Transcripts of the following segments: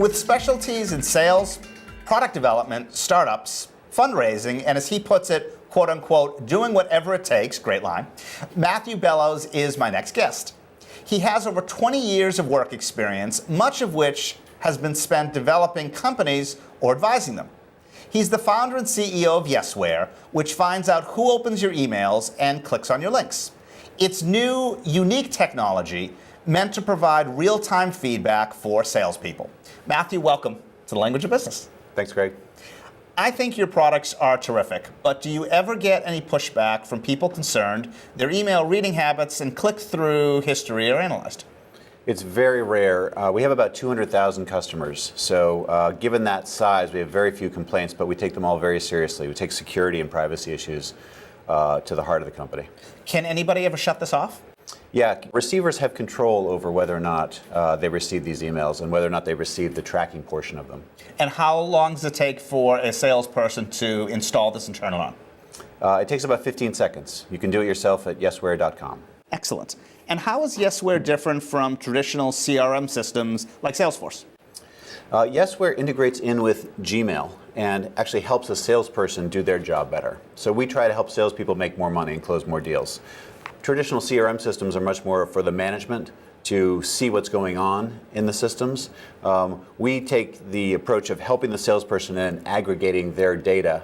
With specialties in sales, product development, startups, fundraising, and as he puts it, quote unquote, doing whatever it takes, great line, Matthew Bellows is my next guest. He has over 20 years of work experience, much of which has been spent developing companies or advising them. He's the founder and CEO of Yesware, which finds out who opens your emails and clicks on your links. It's new, unique technology meant to provide real-time feedback for salespeople. Matthew, welcome to the Language of Business. Thanks, Greg. I think your products are terrific, but do you ever get any pushback from people concerned their email reading habits and click-through history are analyzed? It's very rare. We have about 200,000 customers, so given that size, we have very few complaints, but we take them all very seriously. We take security and privacy issues to the heart of the company. Can anybody ever shut this off? Yeah, receivers have control over whether or not they receive these emails and whether or not they receive the tracking portion of them. And how long does it take for a salesperson to install this and turn it on? It takes about 15 seconds. You can do it yourself at yesware.com. Excellent. And how is Yesware different from traditional CRM systems like Salesforce? Yesware integrates in with Gmail and actually helps a salesperson do their job better. So we try to help salespeople make more money and close more deals. Traditional CRM systems are much more for the management to see what's going on in the systems. We take the approach of helping the salesperson and aggregating their data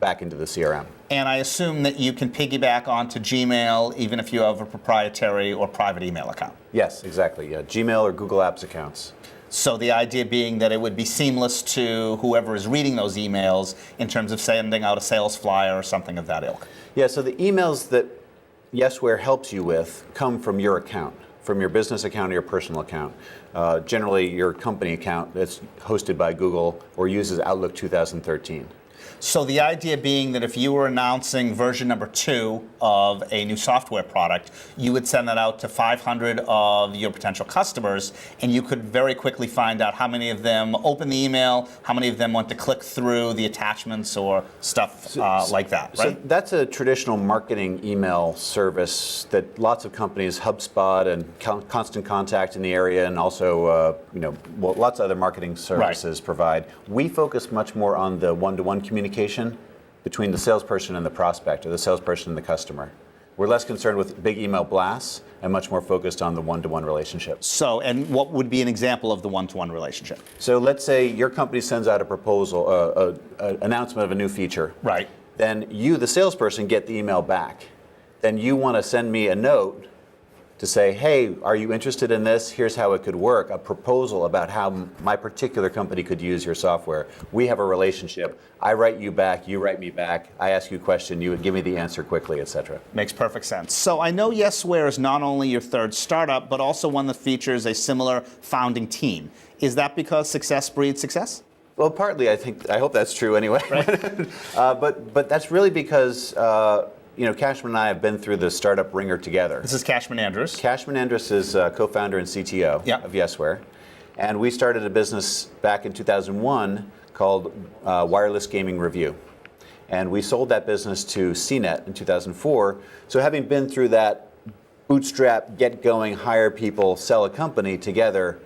back into the CRM. And I assume that you can piggyback onto Gmail even if you have a proprietary or private email account. Yes, exactly. Yeah. Gmail or Google Apps accounts. So the idea being that it would be seamless to whoever is reading those emails in terms of sending out a sales flyer or something of that ilk. Yeah, so the emails that Yesware helps you with come from your account, from your business account or your personal account. Generally your company account that's hosted by Google or uses Outlook 2013. So the idea being that if you were announcing version number 2 of a new software product, you would send that out to 500 of your potential customers, and you could very quickly find out how many of them open the email, how many of them want to click through the attachments or stuff like that, right? So that's a traditional marketing email service that lots of companies, HubSpot and Constant Contact in the area, and also lots of other marketing services provide. We focus much more on the one-to-one communication between the salesperson and the prospect, or the salesperson and the customer. We're less concerned with big email blasts and much more focused on the one-to-one relationship. So, and what would be an example of the one-to-one relationship? So let's say your company sends out a proposal, an announcement of a new feature. Right. Then you, the salesperson, get the email back. Then you want to send me a note to say, hey, are you interested in this? Here's how it could work, a proposal about how my particular company could use your software. We have a relationship. I write you back, you write me back. I ask you a question, you would give me the answer quickly, etc. Makes perfect sense. So I know Yesware is not only your third startup, but also one that features a similar founding team. Is that because success breeds success? Well, partly, I hope that's true anyway. Right. But that's really because Cashman and I have been through the startup ringer together. This is Cashman Andrews. Cashman Andrews is co-founder and CTO of Yesware. And we started a business back in 2001 called Wireless Gaming Review. And we sold that business to CNET in 2004. So having been through that bootstrap, get going, hire people, sell a company together,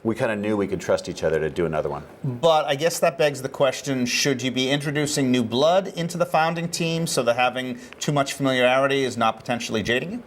we kind of knew we could trust each other to do another one. But I guess that begs the question, should you be introducing new blood into the founding team so that having too much familiarity is not potentially jading you?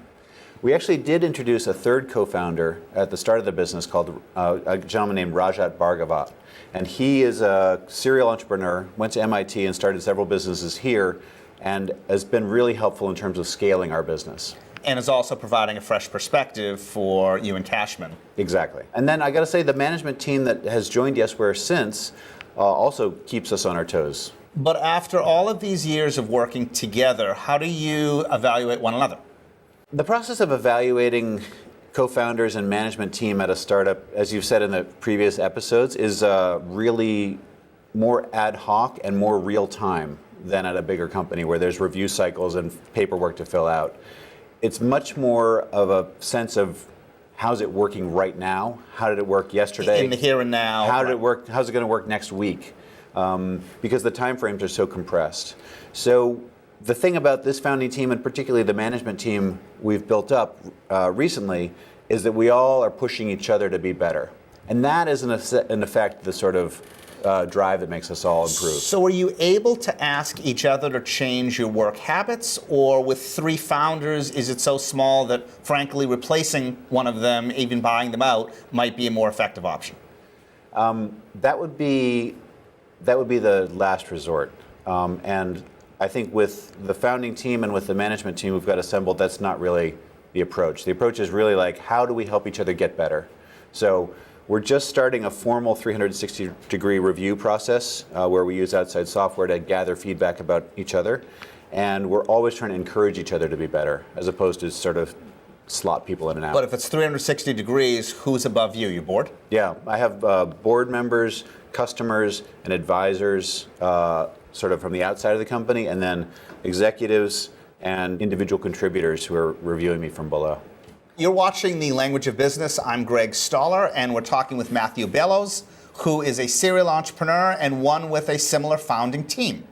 We actually did introduce a third co-founder at the start of the business called a gentleman named Rajat Bhargavat. And he is a serial entrepreneur, went to MIT and started several businesses here, and has been really helpful in terms of scaling our business. And is also providing a fresh perspective for you and Cashman. Exactly. And then I got to say, the management team that has joined Yesware since also keeps us on our toes. But after all of these years of working together, how do you evaluate one another? The process of evaluating co-founders and management team at a startup, as you've said in the previous episodes, is really more ad hoc and more real time than at a bigger company where there's review cycles and paperwork to fill out. It's much more of a sense of how's it working right now? How did it work yesterday? In the here and now. How did it work? How's it going to work next week? Because the time frames are so compressed. So the thing about this founding team, and particularly the management team we've built up recently, is that we all are pushing each other to be better. And that is, in effect, the sort of drive that makes us all improve. So are you able to ask each other to change your work habits, or with 3 founders, is it so small that, frankly, replacing one of them, even buying them out, might be a more effective option? That would be the last resort. And I think with the founding team and with the management team we've got assembled, that's not really the approach. The approach is really like, how do we help each other get better? So we're just starting a formal 360-degree review process where we use outside software to gather feedback about each other. And we're always trying to encourage each other to be better, as opposed to sort of slot people in and out. But if it's 360 degrees, who's above you? Your board? Yeah, I have board members, customers, and advisors sort of from the outside of the company, and then executives and individual contributors who are reviewing me from below. You're watching The Language of Business. I'm Greg Stoller, and we're talking with Matthew Bellows, who is a serial entrepreneur and one with a similar founding team.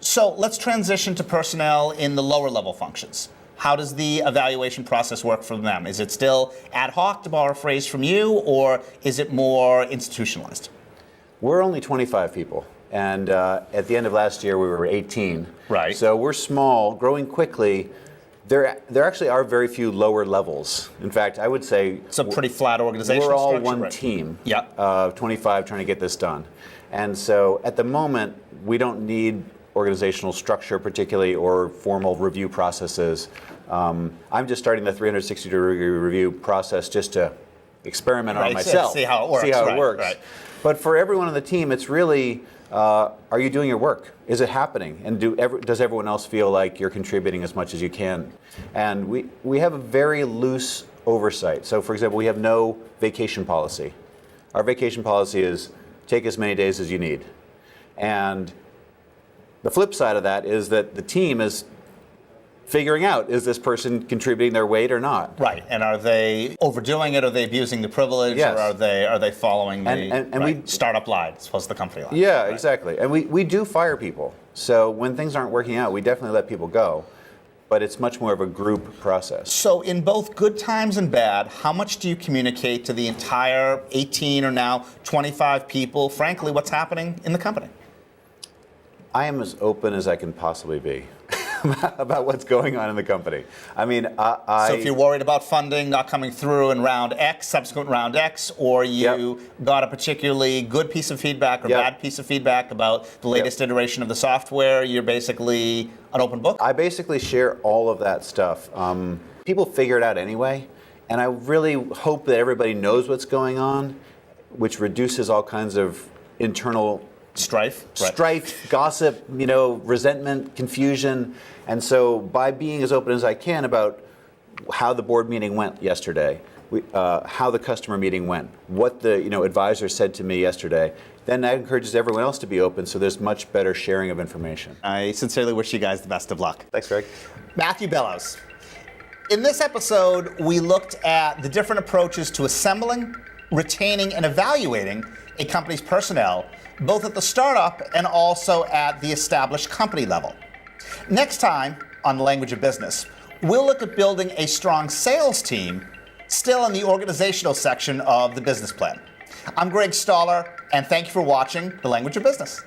So let's transition to personnel in the lower level functions. How does the evaluation process work for them? Is it still ad hoc, to borrow a phrase from you, or is it more institutionalized? We're only 25 people, and at the end of last year we were 18. Right. So we're small, growing quickly. There actually are very few lower levels. In fact, I would say It's a pretty flat organization. we're all structure, one right? team. Yeah. 25 trying to get this done. And so at the moment, we don't need organizational structure particularly or formal review processes. I'm just starting the 360-degree review process just to experiment on myself. See how it works. Right. But for everyone on the team, it's really, are you doing your work? Is it happening? And does everyone else feel like you're contributing as much as you can? And we have a very loose oversight. So for example, we have no vacation policy. Our vacation policy is take as many days as you need. And the flip side of that is that the team is figuring out, is this person contributing their weight or not? Right, and are they overdoing it? Are they abusing the privilege? Yes. Or are they following the And we startup line, as opposed to the company line? Yeah, Right. exactly. And we do fire people. So when things aren't working out, we definitely let people go. But it's much more of a group process. So in both good times and bad, how much do you communicate to the entire 18 or now 25 people, frankly, what's happening in the company? I am as open as I can possibly be about what's going on in the company. I mean, So if you're worried about funding not coming through in round X, subsequent round X, or you got a particularly good piece of feedback or bad piece of feedback about the latest iteration of the software, you're basically an open book? I basically share all of that stuff. People figure it out anyway, and I really hope that everybody knows what's going on, which reduces all kinds of internal Strife, gossip, resentment, confusion. And so by being as open as I can about how the board meeting went yesterday, how the customer meeting went, what the advisor said to me yesterday, then that encourages everyone else to be open, so there's much better sharing of information. I sincerely wish you guys the best of luck. Thanks, Greg. Matthew Bellows. In this episode, we looked at the different approaches to assembling, retaining, and evaluating a company's personnel, both at the startup and also at the established company level. Next time on The Language of Business, we'll look at building a strong sales team, still in the organizational section of the business plan. I'm Greg Stoller, and thank you for watching The Language of Business.